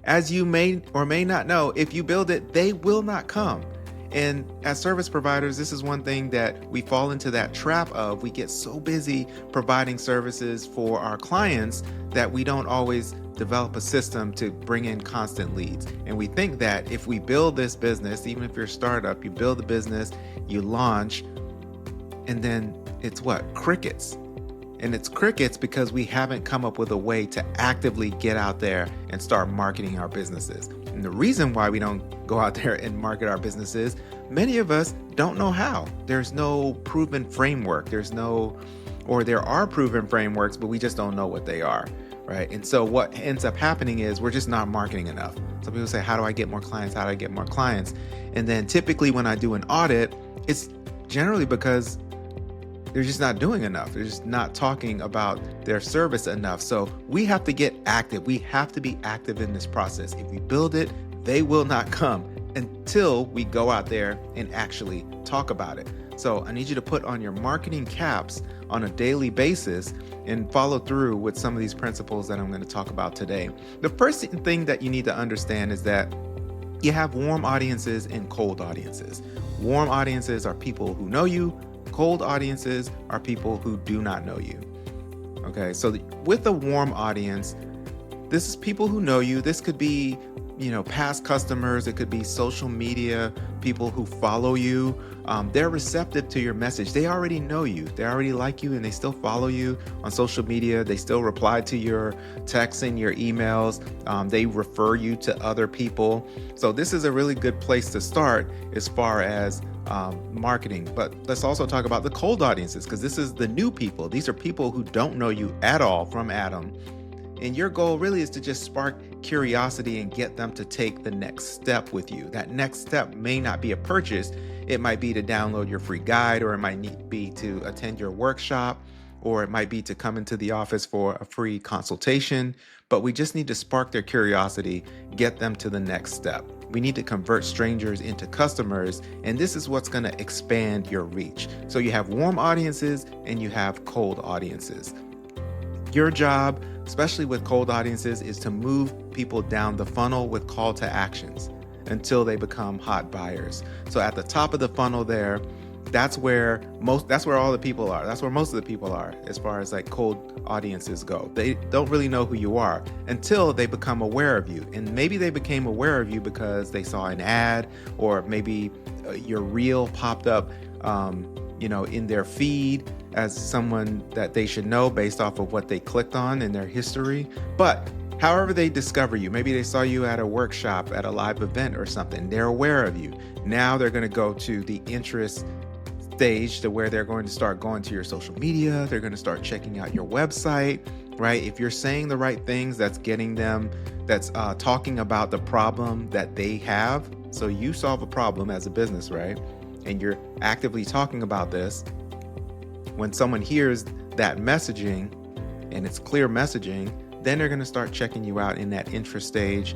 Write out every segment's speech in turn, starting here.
As you may or may not know, if you build it, they will not come. And as service providers, this is one thing that we fall into that trap of. We get so busy providing services for our clients that we don't always develop a system to bring in constant leads. And we think that if we build this business, even if you're a startup, you build the business, you launch, and then it's what? Crickets. And it's crickets because we haven't come up with a way to actively get out there and start marketing our businesses. And the reason why we don't go out there and market our businesses, many of us don't know how. There's no proven framework. There are proven frameworks, but we just don't know what they are, right? And so what ends up happening is we're just not marketing enough. Some people say, how do I get more clients? How do I get more clients? And then typically when I do an audit, it's generally because they're just not doing enough. They're just not talking about their service enough. So we have to get active. We have to be active in this process. If we build it, they will not come until we go out there and actually talk about it. So I need you to put on your marketing caps on a daily basis and follow through with some of these principles that I'm going to talk about today. The first thing that you need to understand is that you have warm audiences and cold audiences. Warm audiences are people who know you. Cold audiences are people who do not know you. Okay, so with a warm audience, this is people who know you. This could be, past customers. It could be social media, people who follow you. They're receptive to your message. They already know you. They already like you, and they still follow you on social media. They still reply to your texts and your emails. They refer you to other people. So this is a really good place to start as far as marketing. But let's also talk about the cold audiences, because this is the new people. These are people who don't know you at all from Adam. And your goal really is to just spark curiosity and get them to take the next step with you. That next step may not be a purchase. It might be to download your free guide, or it might be to attend your workshop, or it might be to come into the office for a free consultation. But we just need to spark their curiosity, get them to the next step. We need to convert strangers into customers, and this is what's going to expand your reach. So you have warm audiences and you have cold audiences. Your job, especially with cold audiences, is to move people down the funnel with call to actions until they become hot buyers. So at the top of the funnel there, that's where all the people are. That's where most of the people are as far as like cold audiences go. They don't really know who you are until they become aware of you. And maybe they became aware of you because they saw an ad, or maybe your reel popped up in their feed as someone that they should know based off of what they clicked on in their history. But however they discover you, maybe they saw you at a workshop, at a live event or something, they're aware of you. Now they're going to go to the interest stage, to where they're going to start going to your social media. They're going to start checking out your website, right? If you're saying the right things, that's getting them, that's talking about the problem that they have. So you solve a problem as a business, right? And you're actively talking about this. When someone hears that messaging and it's clear messaging, then they're going to start checking you out in that interest stage.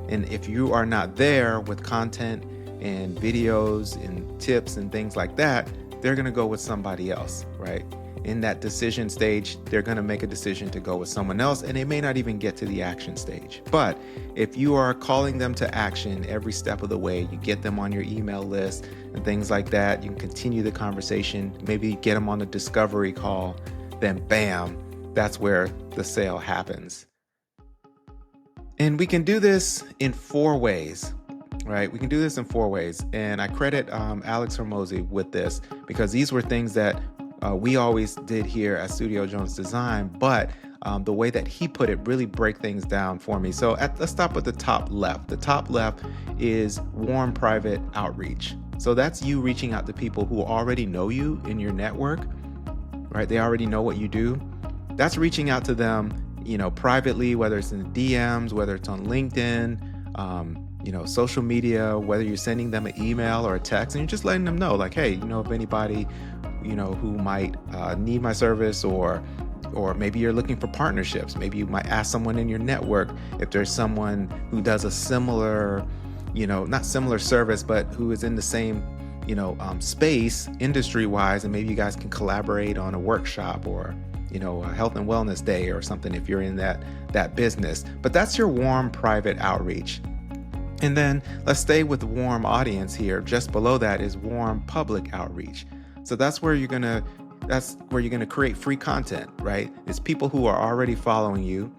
And if you are not there with content and videos and tips and things like that, they're going to go with somebody else, right? In that decision stage, they're going to make a decision to go with someone else, and they may not even get to the action stage. But if you are calling them to action every step of the way, you get them on your email list and things like that, you can continue the conversation, maybe get them on a discovery call, then bam, that's where the sale happens. And we can do this in 4 ways. Right? We can do this in 4 ways. And I credit Alex Hormozi with this, because these were things that we always did here at Studio Jones Design, but the way that he put it really break things down for me. So let's stop with the top left. The top left is warm private outreach. So that's you reaching out to people who already know you in your network, right? They already know what you do. That's reaching out to them, privately, whether it's in the DMs, whether it's on LinkedIn, social media, whether you're sending them an email or a text, and you're just letting them know, like, hey, if anybody, who might need my service, or maybe you're looking for partnerships. Maybe you might ask someone in your network if there's someone who does a similar, not similar service, but who is in the same, space industry-wise, and maybe you guys can collaborate on a workshop or a health and wellness day or something if you're in that business. But that's your warm private outreach. And then let's stay with warm audience here. Just below that is warm public outreach. So that's where you're gonna create free content, right? It's people who are already following you,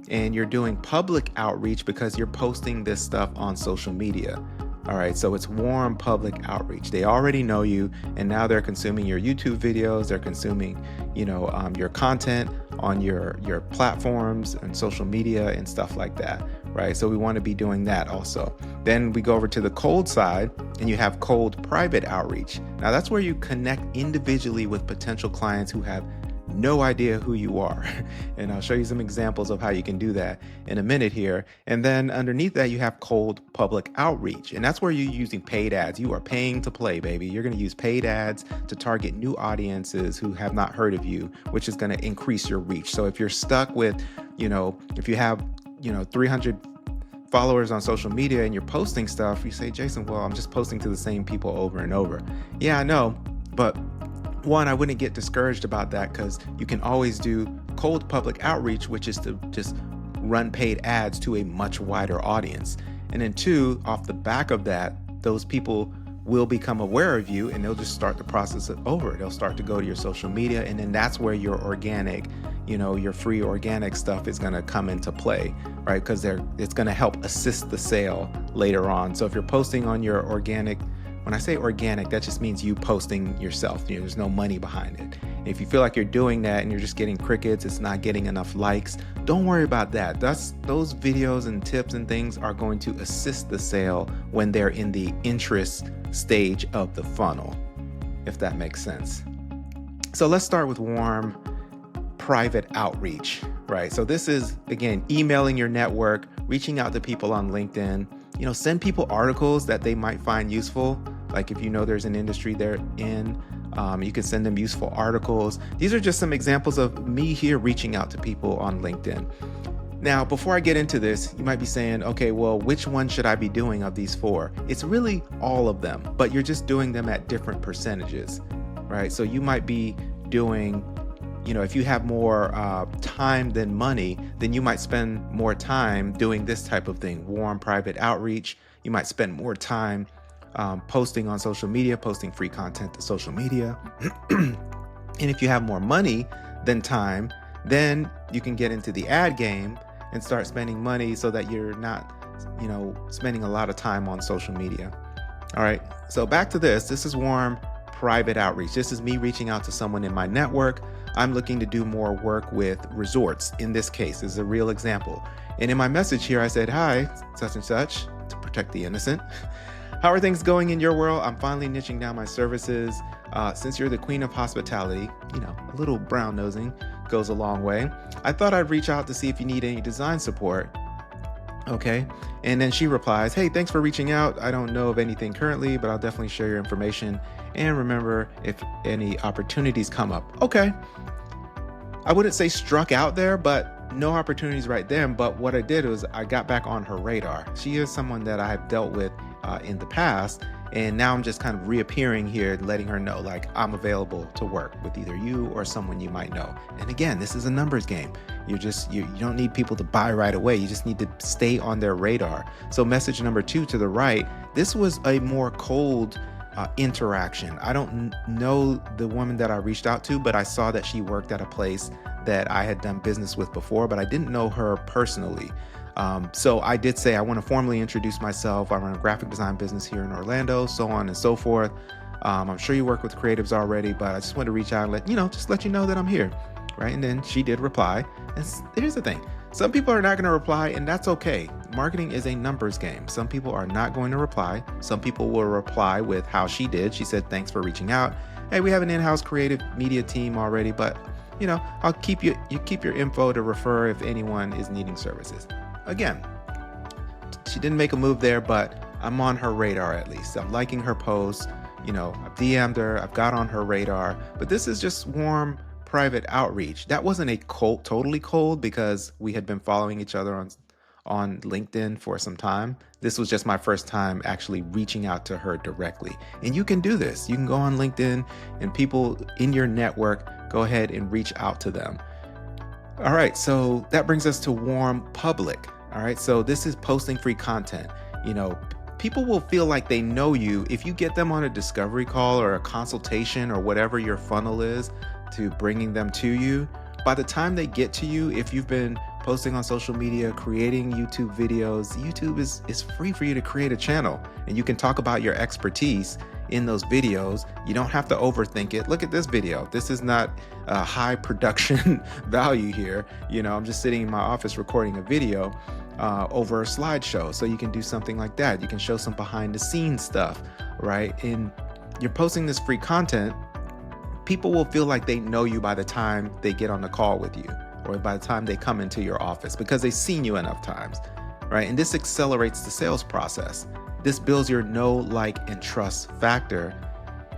and you're doing public outreach because you're posting this stuff on social media. All right, so it's warm public outreach. They already know you, and now they're consuming your YouTube videos. They're consuming, your content on your platforms and social media and stuff like that, right? So we want to be doing that also. Then we go over to the cold side, and you have cold private outreach. Now that's where you connect individually with potential clients who have no idea who you are. And I'll show you some examples of how you can do that in a minute here. And then underneath that, you have cold public outreach. And that's where you're using paid ads. You are paying to play, baby. You're going to use paid ads to target new audiences who have not heard of you, which is going to increase your reach. So if you're stuck with, if you have, 300 followers on social media and you're posting stuff, you say, Jason, well, I'm just posting to the same people over and over. Yeah, I know, but one, I wouldn't get discouraged about that because you can always do cold public outreach, which is to just run paid ads to a much wider audience. And then two, off the back of that, those people will become aware of you and they'll just start the process over. They'll start to go to your social media, and then that's where your organic, your free organic stuff is going to come into play, right? Because it's going to help assist the sale later on. So if you're posting on your organic, when I say organic, that just means you posting yourself. There's no money behind it. And if you feel like you're doing that and you're just getting crickets, it's not getting enough likes, don't worry about that. Those videos and tips and things are going to assist the sale when they're in the interest stage of the funnel, if that makes sense. So let's start with warm private outreach, right? So this is, again, emailing your network, reaching out to people on LinkedIn. Send people articles that they might find useful. Like if there's an industry they're in, you can send them useful articles. These are just some examples of me here reaching out to people on LinkedIn. Now, before I get into this, you might be saying, okay, well, which one should I be doing of these four? It's really all of them, but you're just doing them at different percentages, right? So you might be doing, if you have more time than money, then you might spend more time doing this type of thing, warm private outreach. You might spend more time posting on social media, posting free content to social media. And if you have more money than time, then you can get into the ad game and start spending money so that you're not, spending a lot of time on social media. All right. So back to this. This is warm private outreach. This is me reaching out to someone in my network. I'm looking to do more work with resorts. In this case, this is a real example. And in my message here, I said, hi, such and such, to protect the innocent. How are things going in your world? I'm finally niching down my services. Since you're the queen of hospitality, a little brown nosing goes a long way. I thought I'd reach out to see if you need any design support. Okay. And then she replies, hey, thanks for reaching out. I don't know of anything currently, but I'll definitely share your information. And remember, if any opportunities come up. Okay. I wouldn't say struck out there, but no opportunities right then. But what I did was I got back on her radar. She is someone that I have dealt with in the past. And now I'm just kind of reappearing here, letting her know, like, I'm available to work with either you or someone you might know. And again, this is a numbers game. You don't need people to buy right away. You just need to stay on their radar. So message number 2 to the right, this was a more cold interaction. I don't know the woman that I reached out to, but I saw that she worked at a place that I had done business with before, but I didn't know her personally. So I did say, I want to formally introduce myself. I run a graphic design business here in Orlando, so on and so forth. I'm sure you work with creatives already, but I just want to reach out and let you know that I'm here. Right. And then she did reply. And here's the thing. Some people are not going to reply, and that's okay. Marketing is a numbers game. Some people are not going to reply. Some people will reply with how she did. She said, thanks for reaching out. Hey, we have an in-house creative media team already, but I'll keep you keep your info to refer if anyone is needing services. Again, she didn't make a move there, but I'm on her radar at least. I'm liking her posts. I've DM'd her. I've got on her radar. But this is just warm private outreach. That wasn't a totally cold, because we had been following each other on LinkedIn for some time. This was just my first time actually reaching out to her directly. And you can do this. You can go on LinkedIn and people in your network, go ahead and reach out to them. All right, so that brings us to warm public. All right, so this is posting free content. People will feel like they know you if you get them on a discovery call or a consultation or whatever your funnel is to bringing them to you. By the time they get to you, if you've been posting on social media, creating YouTube videos, YouTube is free for you to create a channel, and you can talk about your expertise in those videos. You don't have to overthink it. Look at this video. This is not a high production value here. I'm just sitting in my office recording a video over a slideshow. So you can do something like that. You can show some behind the scenes stuff, right? And you're posting this free content. People will feel like they know you by the time they get on the call with you or by the time they come into your office because they've seen you enough times, right? And this accelerates the sales process. This builds your know, like, and trust factor.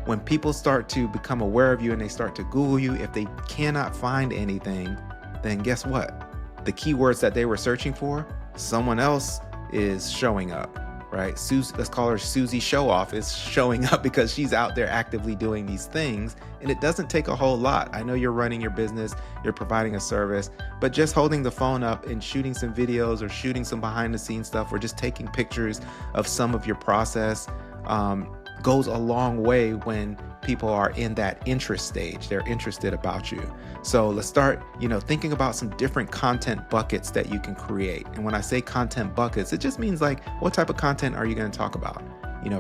When people start to become aware of you and they start to Google you, if they cannot find anything, then guess what? The keywords that they were searching for, someone else is showing up, right? Let's call her Susie Showoff is showing up because she's out there actively doing these things. And it doesn't take a whole lot. I know you're running your business, you're providing a service, but just holding the phone up and shooting some videos or shooting some behind the scenes stuff or just taking pictures of some of your process goes a long way when people are in that interest stage. They're interested about you. So let's start, thinking about some different content buckets that you can create. And when I say content buckets, it just means like, what type of content are you going to talk about?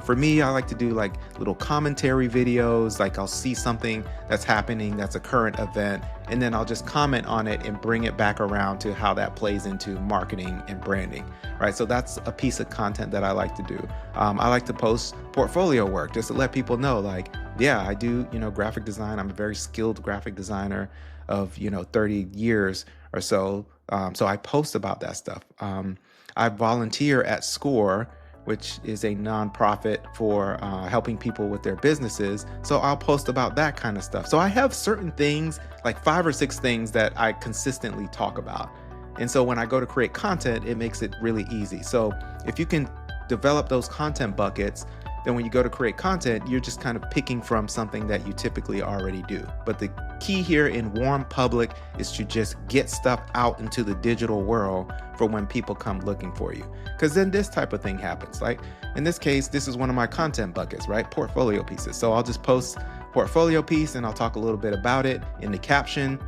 For me, I like to do like little commentary videos. Like I'll see something that's happening, that's a current event, and then I'll just comment on it and bring it back around to how that plays into marketing and branding, right? So that's a piece of content that I like to do. I like to post portfolio work just to let people know, like, yeah, I do, graphic design. I'm a very skilled graphic designer of, 30 years or so. So I post about that stuff. I volunteer at SCORE, which is a nonprofit for helping people with their businesses. So I'll post about that kind of stuff. So I have certain things, like 5 or 6 things that I consistently talk about. And so when I go to create content, it makes it really easy. So if you can develop those content buckets, then when you go to create content, you're just kind of picking from something that you typically already do. But the key here in warm public is to just get stuff out into the digital world for when people come looking for you. Because then this type of thing happens. Like in this case, this is one of my content buckets, right? Portfolio pieces. So I'll just post portfolio piece and I'll talk a little bit about it in the caption.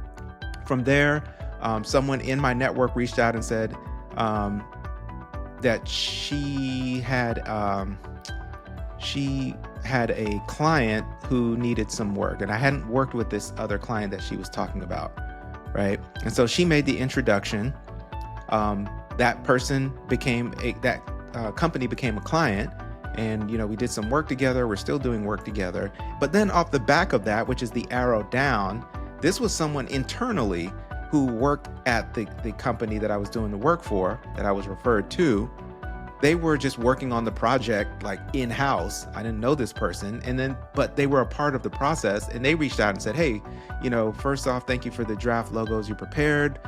From there, someone in my network reached out and said that she had a client who needed some work, and I hadn't worked with this other client that she was talking about, right? And so she made the introduction. That person became company became a client, and we did some work together. We're still doing work together. But then off the back of that, which is the arrow down, this was someone internally who worked at the company that I was doing the work for, that I was referred to. They were just working on the project like in-house. I didn't know this person. But they were a part of the process, and they reached out and said, hey, first off, thank you for the draft logos you prepared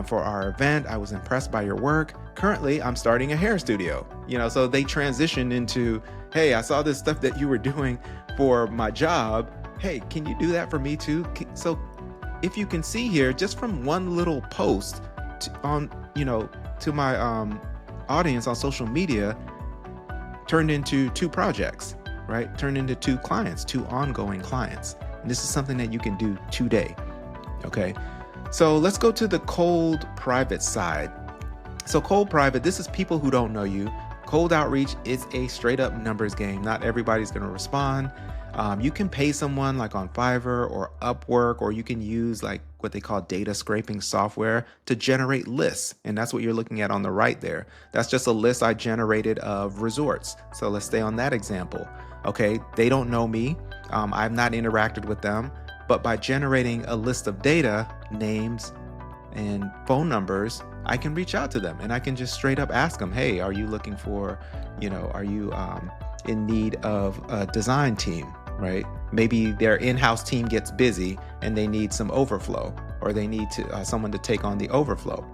for our event. I was impressed by your work. Currently, I'm starting a hair studio. So they transitioned into, hey, I saw this stuff that you were doing for my job. Hey, can you do that for me too? So if you can see here, just from one little post to my audience on social media, turned into 2 projects, right? Turned into 2 clients, 2 ongoing clients. And this is something that you can do today. Okay. So let's go to the cold private side. So cold private, this is people who don't know you. Cold outreach is a straight up numbers game. Not everybody's going to respond. You can pay someone like on Fiverr or Upwork, or you can use like what they call data scraping software to generate lists. And that's what you're looking at on the right there. That's just a list I generated of resorts. So let's stay on that example. Okay, they don't know me. I've not interacted with them, but by generating a list of data, names, and phone numbers, I can reach out to them and I can just straight up ask them, hey, are you looking for, are you in need of a design team, right? Maybe their in-house team gets busy and they need some overflow, or they need someone to take on the overflow.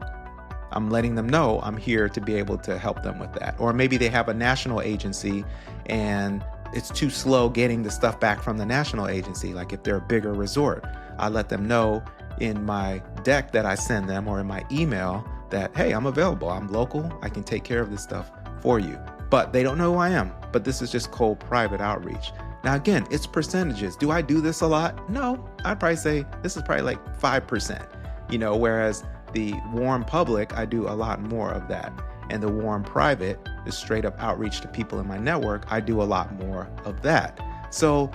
I'm letting them know I'm here to be able to help them with that. Or maybe they have a national agency and it's too slow getting the stuff back from the national agency. Like if they're a bigger resort, I let them know in my deck that I send them or in my email that, hey, I'm available. I'm local. I can take care of this stuff for you. But they don't know who I am. But this is just cold private outreach. Now, again, it's percentages. Do I do this a lot? No, I'd probably say this is probably like 5%, whereas the warm public, I do a lot more of that. And the warm private is straight up outreach to people in my network. I do a lot more of that. So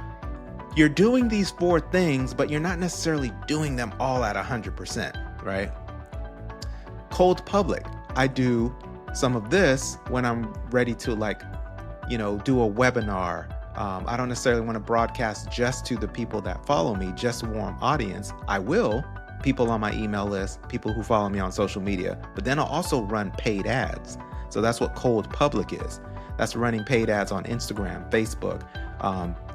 you're doing these 4 things, but you're not necessarily doing them all at 100%, right? Cold public. I do some of this when I'm ready to do a webinar. I don't necessarily want to broadcast just to the people that follow me, just warm audience. I will, people on my email list, people who follow me on social media, but then I'll also run paid ads. So that's what cold public is. That's running paid ads on Instagram, Facebook,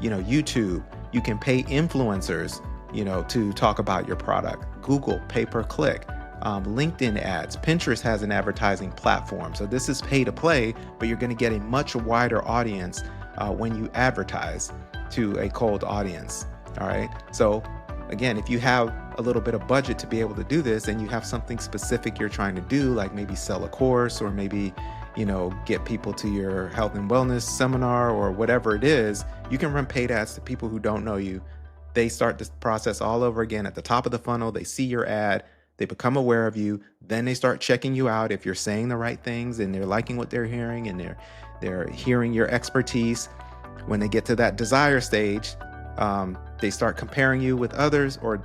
YouTube. You can pay influencers, to talk about your product. Google, pay per click. LinkedIn ads. Pinterest has an advertising platform. So this is pay to play, but you're going to get a much wider audience when you advertise to a cold audience. All right. So again, if you have a little bit of budget to be able to do this and you have something specific you're trying to do, like maybe sell a course or maybe, get people to your health and wellness seminar or whatever it is, you can run paid ads to people who don't know you. They start this process all over again at the top of the funnel. They see your ad. They become aware of you. Then they start checking you out if you're saying the right things and they're liking what they're hearing and they're hearing your expertise. When they get to that desire stage, they start comparing you with others, or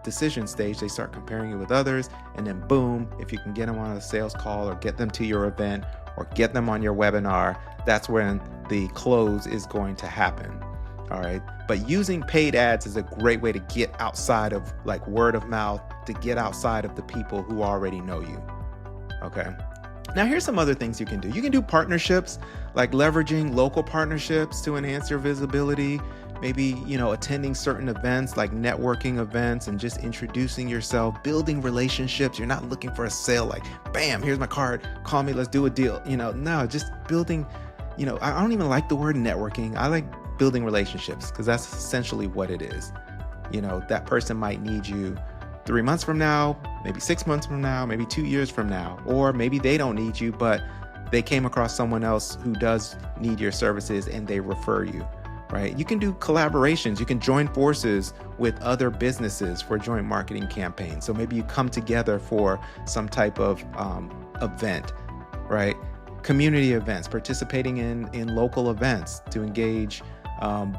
decision stage, they start comparing you with others. And then boom, if you can get them on a sales call or get them to your event or get them on your webinar, that's when the close is going to happen. All right. But using paid ads is a great way to get outside of like word of mouth, to get outside of the people who already know you. Okay. Now, here's some other things you can do. You can do partnerships, like leveraging local partnerships to enhance your visibility. Maybe, attending certain events like networking events and just introducing yourself, building relationships. You're not looking for a sale like, bam, here's my card, call me, let's do a deal. No, just building, I don't even like the word networking. I like building relationships because that's essentially what it is. That person might need you 3 months from now, maybe 6 months from now, maybe 2 years from now, or maybe they don't need you, but they came across someone else who does need your services and they refer you, right? You can do collaborations. You can join forces with other businesses for joint marketing campaigns. So maybe you come together for some type of event, right? Community events, participating in local events to engage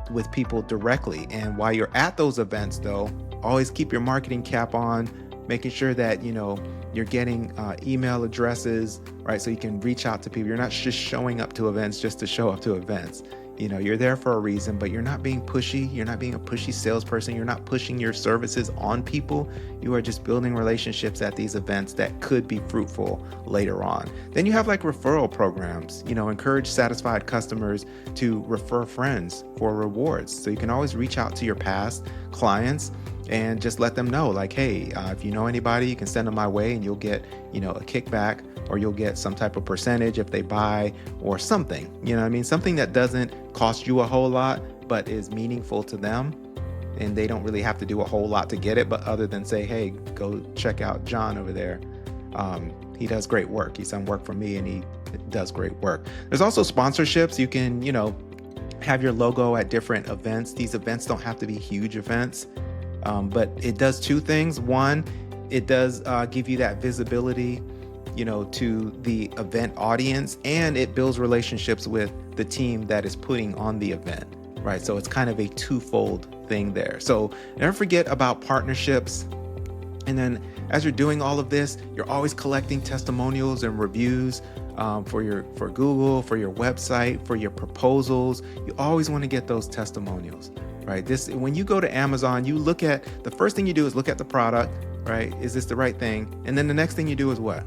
with people directly. And while you're at those events, though, always keep your marketing cap on, making sure that, you're getting email addresses, right? So you can reach out to people. You're not just showing up to events just to show up to events. You're there for a reason, but you're not being pushy. You're not being a pushy salesperson. You're not pushing your services on people. You are just building relationships at these events that could be fruitful later on. Then you have like referral programs, encourage satisfied customers to refer friends for rewards. So you can always reach out to your past clients and just let them know like, hey, if you know anybody, you can send them my way and you'll get, a kickback, or you'll get some type of percentage if they buy or something, something that doesn't cost you a whole lot, but is meaningful to them. And they don't really have to do a whole lot to get it, but other than say, hey, go check out John over there. He does great work. He's done work for me and he does great work. There's also sponsorships. You can, have your logo at different events. These events don't have to be huge events. But it does 2 things. One, it does give you that visibility, to the event audience, and it builds relationships with the team that is putting on the event, right? So it's kind of a twofold thing there. So never forget about partnerships. And then as you're doing all of this, you're always collecting testimonials and reviews for Google, for your website, for your proposals. You always want to get those testimonials. Right. When you go to Amazon, you look at the first thing you do is look at the product, right? Is this the right thing? And then the next thing you do is what?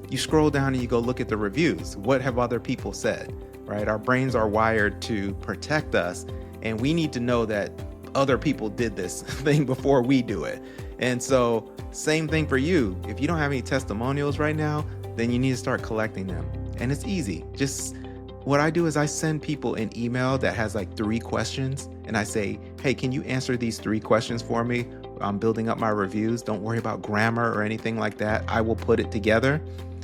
You scroll down and you go look at the reviews. What have other people said, right? Our brains are wired to protect us, and we need to know that other people did this thing before we do it. And so same thing for you. If you don't have any testimonials right now, then you need to start collecting them. And it's easy. Just what I do is I send people an email that has like 3 questions, and I say, hey, can you answer these 3 questions for me? I'm building up my reviews. Don't worry about grammar or anything like that. I will put it together.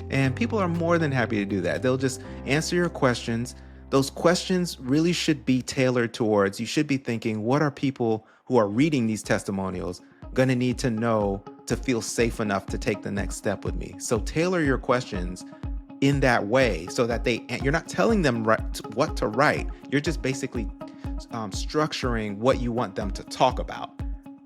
And people are more than happy to do that. They'll just answer your questions. Those questions really should be tailored towards, you should be thinking, what are people who are reading these testimonials going to need to know to feel safe enough to take the next step with me? So tailor your questions in that way so that you're not telling them what to write. You're just basically structuring what you want them to talk about.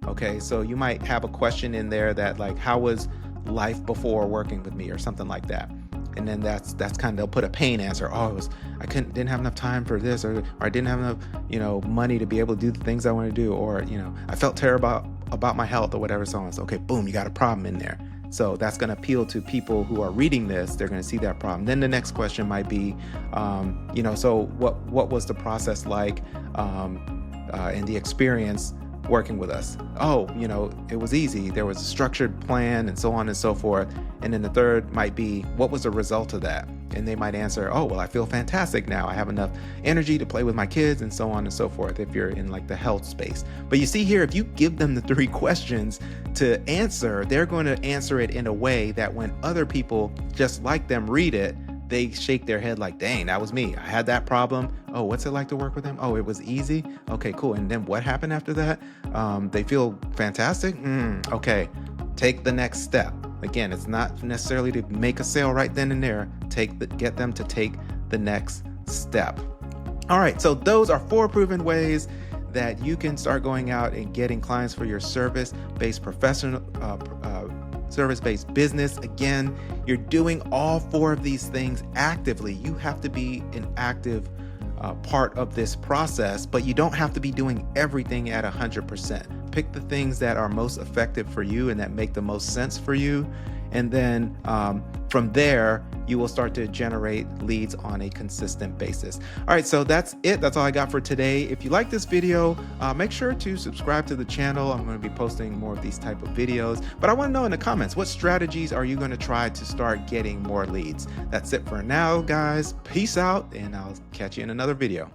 Okay, so you might have a question in there that like, how was life before working with me, or something like that. And then that's kind of, they'll put a pain answer. Oh, didn't have enough time for this, or I didn't have enough, money to be able to do the things I want to do, or, I felt terrible about my health, or whatever. So on. So, okay, boom, you got a problem in there. So that's going to appeal to people who are reading this. They're going to see that problem. Then the next question might be, so what was the process like, and the experience working with us? Oh, it was easy. There was a structured plan, and so on and so forth. And then the third might be, what was the result of that? And they might answer, oh, well, I feel fantastic now. I have enough energy to play with my kids, and so on and so forth, if you're in like the health space. But you see here, if you give them the 3 questions to answer, they're going to answer it in a way that when other people just like them read it, they shake their head like, dang, that was me. I had that problem. Oh, what's it like to work with them? Oh, it was easy. Okay, cool. And then what happened after that? They feel fantastic. Okay, take the next step. Again, it's not necessarily to make a sale right then and there. Get them to take the next step. All right, so those are 4 proven ways that you can start going out and getting clients for your service-based service-based business. Again, you're doing all 4 of these things actively. You have to be an active part of this process, but you don't have to be doing everything at 100%. Pick the things that are most effective for you and that make the most sense for you. And then from there, you will start to generate leads on a consistent basis. All right, so that's it. That's all I got for today. If you like this video, make sure to subscribe to the channel. I'm going to be posting more of these type of videos, but I want to know in the comments, what strategies are you going to try to start getting more leads? That's it for now, guys. Peace out, and I'll catch you in another video.